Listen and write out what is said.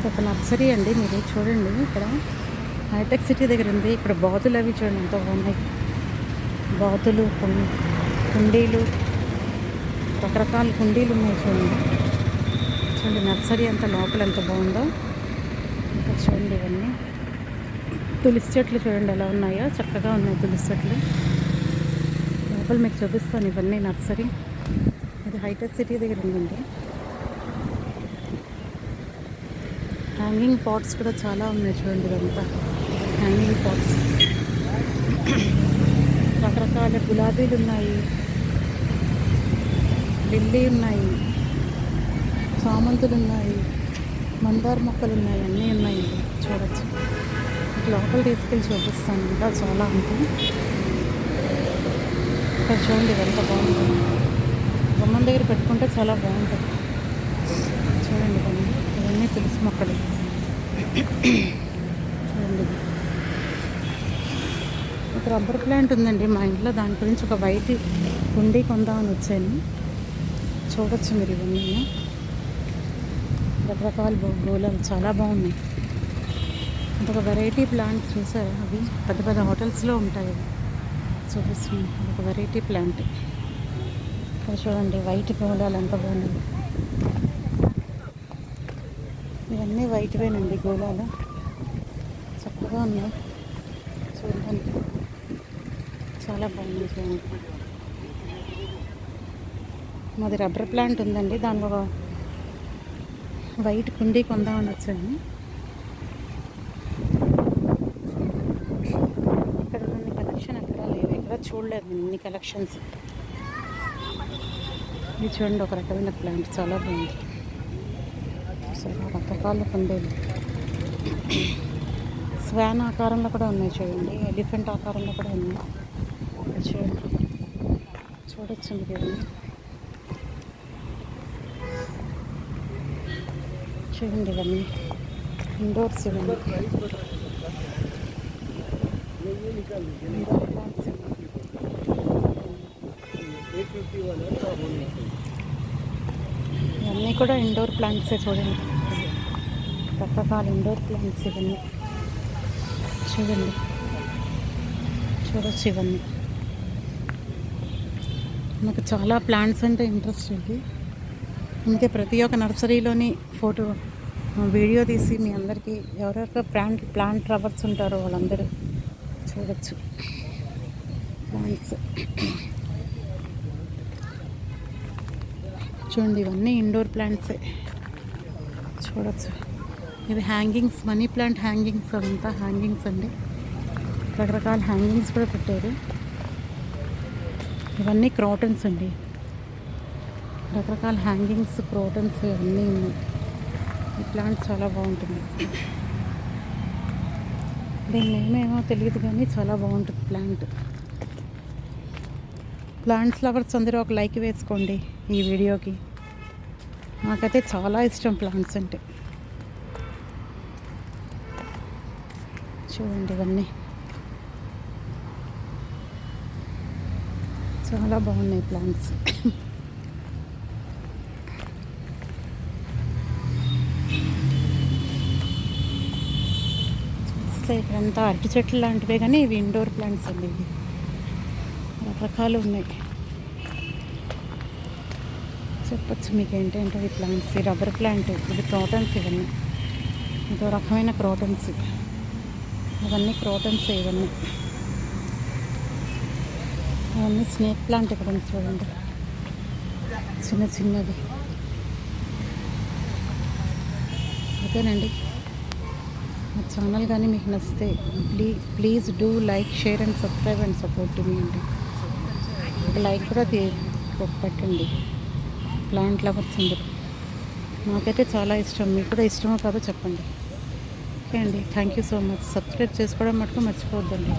ఇదొక నర్సరీ అండి. మీరు చూడండి, ఇక్కడ హైటెక్ సిటీ దగ్గర ఉంది. ఇక్కడ బాతులు అవి చూడండి ఎంత బాగున్నాయి. బాతులు, కుండీలు, రకరకాల కుండీలు ఉన్నాయి చూడండి. చూడండి నర్సరీ అంతా లోపల ఎంత బాగుందో. ఇక్కడ చూడండి ఇవన్నీ తులసి చెట్లు చూడండి ఎలా ఉన్నాయో, చక్కగా ఉన్నాయి తులసి చెట్లు. లోపల మీకు చూపిస్తాను ఇవన్నీ నర్సరీ. ఇది హైటెక్ సిటీ దగ్గర ఉందండి. హ్యాంగింగ్ పాట్స్ కూడా చాలా ఉన్నాయి చూడండి. ఇదంతా హ్యాంగింగ్ పాట్స్, రకరకాల గులాబీలు ఉన్నాయి, లిల్లీ ఉన్నాయి, చామంతులు ఉన్నాయి, మందార మొక్కలు ఉన్నాయి, అన్నీ ఉన్నాయి. చూడొచ్చు. లోపల తీసుకెళ్ళి చూపిస్తాను, ఇంకా చాలా ఉంటుంది. ఇక్కడ చూడండి ఇదంతా బాగుంటుంది. గుమ్మం దగ్గర పెట్టుకుంటే చాలా బాగుంటుంది. చూడండి ఇవన్నీ తులసి మొక్కలు చూడండి. ఒక రబ్బర్ ప్లాంట్ ఉందండి మా ఇంట్లో. దాని గురించి ఒక వైట్ కుండీ కొందామని వచ్చాను. చూడొచ్చు మీరు ఇవన్నీ రకరకాల గోళాలు చాలా బాగున్నాయి. ఒక వెరైటీ ప్లాంట్ చూసారా? అవి పెద్ద పెద్ద హోటల్స్లో ఉంటాయి. చూపిస్తుంది ఒక వెరైటీ ప్లాంట్. ఇక్కడ చూడండి వైట్ గోళాలు ఎంత బాగున్నాయి. ఇవన్నీ వైట్వేనండి గోళాలు, చక్కగా ఉన్నాయి చూడడానికి. చాలా బాగుంది చూడండి. మాది రబ్బర్ ప్లాంట్ ఉందండి. దానిలో ఒక వైట్ కుండీ కొందామని వచ్చాను. ఇక్కడ కొన్ని కలెక్షన్ ఎక్కడ లేదు, ఎక్కడ చూడలేదు ఇన్ని కలెక్షన్స్. ఇది చూడండి ఒక రకమైన ప్లాంట్ చాలా బాగుంది. చాలా రకరకాల కుండీలు స్వాన్ ఆకారంలో కూడా ఉన్నాయి చూడండి. ఎలిఫెంట్ ఆకారంలో కూడా ఉన్నాయి చూడండి. చూడొచ్చు మీకు ఇవన్నీ. చూడండి ఇవన్నీ ఇండోర్స్, ఇవన్నీ ఇండోర్ ప్లాంట్స్. ఇవన్నీ కూడా ఇండోర్ ప్లాంట్సే చూడండి. రకరకాల ఇండోర్ ప్లాంట్స్ ఇవన్నీ చూడండి. చూడొచ్చు ఇవన్నీ. నాకు చాలా ప్లాంట్స్ అంటే ఇంట్రెస్ట్ అండి. అందుకే ప్రతి ఒక్క నర్సరీలోని వీడియో తీసి మీ అందరికీ ఎవరెవరికి ప్లాంట్ లవర్స్ ఉంటారో వాళ్ళందరూ చూడొచ్చు ప్లాంట్స్. చూడండి ఇవన్నీ ఇండోర్ ప్లాంట్సే చూడొచ్చు. ఇవి హ్యాంగింగ్స్, మనీ ప్లాంట్ హ్యాంగింగ్స్, అదంతా హ్యాంగింగ్స్ అండి. రకరకాల హ్యాంగింగ్స్ కూడా పెట్టారు. ఇవన్నీ క్రోటన్స్ అండి. రకరకాల హ్యాంగింగ్స్, క్రోటన్స్ అన్నీ ఉన్నాయి. ఈ ప్లాంట్ చాలా బాగుంటుంది. దీని నేమేమో తెలియదు కానీ చాలా బాగుంటుంది ప్లాంట్. ప్లాంట్స్ లవర్స్ అందరూ ఒక లైక్ వేసుకోండి ఈ వీడియోకి. నాకైతే చాలా ఇష్టం ప్లాంట్స్ అంటే. చూడండి ఇవన్నీ చాలా బాగున్నాయి ప్లాంట్స్. చూస్తే ఇక్కడంతా అరటి చెట్లు లాంటివే కానీ ఇవి ఇండోర్ ప్లాంట్స్ అండి. ఇవి రకరకాలు ఉన్నాయి. చెప్పచ్చు మీకు ఏంటంటే ఈ ప్లాంట్స్. ఈ రబ్బర్ ప్లాంట్, ఇది క్రోటన్స్. ఇవన్నీ ఇదో రకమైన క్రోటన్స్. ఇవన్నీ క్రోటన్స్. ఇవన్నీ అవన్నీ స్నేక్ ప్లాంట్ ఇక్కడ ఉంది చూడండి, చిన్న చిన్నది. ఓకేనండి. మా ఛానల్ కానీ మీకు నచ్చితే please do like, share and subscribe and support మీ అండి. ఒక లైక్ కూడా పెట్టండి ప్లాంట్ లవర్స్ అందరూ. నాకైతే చాలా ఇష్టం. మీకు కూడా ఇష్టమో కాదో చెప్పండి. ఓకే అండి. Thank you so much. Subscribe చేసుకోవడం మటుకు మర్చిపోవద్దండి.